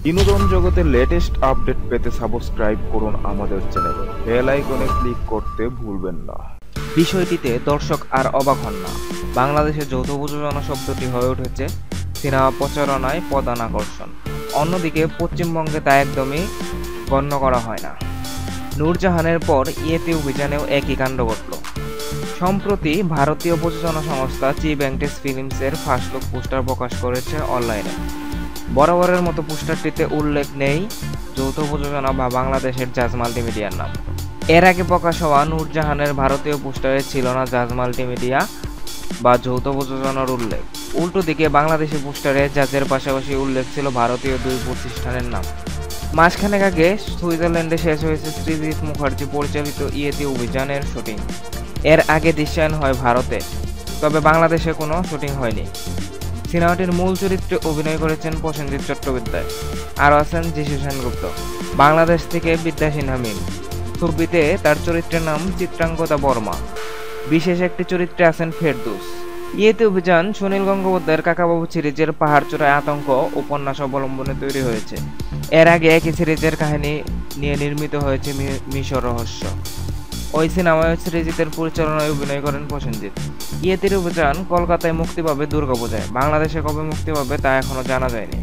বিনোদন জগতের latest update পেতে সাবস্ক্রাইব করুন আমাদের চ্যানেল, বেল আইকনে ক্লিক করতে ভুলবেন না। বিষয়টিতে দর্শক আর অবাক হন না। বাংলাদেশে যৌথ প্রযোজনা শব্দটি হয়ে উঠেছে সিনেমা প্রচারণায় প্রধান আকর্ষণ। অন্যদিকে পশ্চিমবঙ্গে তা একদমই গণ্য করা হয় না। নূরজাহানের পর ইয়েতে অভিযানেও একই কাণ্ড ঘটল। সম্প্রতি ভারতীয় প্রযোজনা সংস্থা চি ব্যাংটেস ফিল্মসের ফার্স্ট লুক পোস্টার প্রকাশ করেছে অনলাইনে। বরাবরের মতো পোস্টারটিতে উল্লেখ নেই যৌথ প্রযোজনা বা বাংলাদেশের জাজ মাল্টিমিডিয়ার নাম। এর আগে প্রকাশ হওয়া নূরজাহানের ভারতীয় পোস্টারে ছিল না জাজ মাল্টিমিডিয়া বা যৌথ প্রযোজনার উল্লেখ। উল্টো দিকে বাংলাদেশি পোস্টারে জাজের পাশাপাশি উল্লেখ ছিল ভারতীয় দুই প্রতিষ্ঠানের নাম। মাসখানেক আগে সুইজারল্যান্ডে শেষ হয়েছে সৃজিত মুখার্জি পরিচালিত ইয়েতি অভিযানের শুটিং। এর আগে দৃশ্যায়ন হয় ভারতে, তবে বাংলাদেশে কোনো শুটিং হয়নি। সিনেমাটির মূল চরিত্রে অভিনয় করেছেন প্রসেনজিৎ চট্টোপাধ্যায়, আরও আছেন যিশু সেনগুপ্ত। বাংলাদেশ থেকে বিদ্যা সিনহা মিম। ছবিতে তার চরিত্রের নাম চিত্রাঙ্গদা বর্মা। বিশেষ একটি চরিত্রে আছেন ফেরদৌস। ইয়েতে অভিযান সুনীল গঙ্গোপাধ্যায়ের কাকাবাবু সিরিজের পাহাড়চূড়ায় আতঙ্ক উপন্যাস অবলম্বনে তৈরি হয়েছে। এর আগে একই সিরিজের কাহিনী নিয়ে নির্মিত হয়েছে মিশর রহস্য। ওই সিনেমায় সৃজিতের পরিচালনায় অভিনয় করেন প্রসেনজিৎ। ইয়েতির অভিযান কলকাতায় মুক্তি পাবে দুর্গাপূজায়। বাংলাদেশে কবে মুক্তি পাবে তা এখনো জানা যায়নি।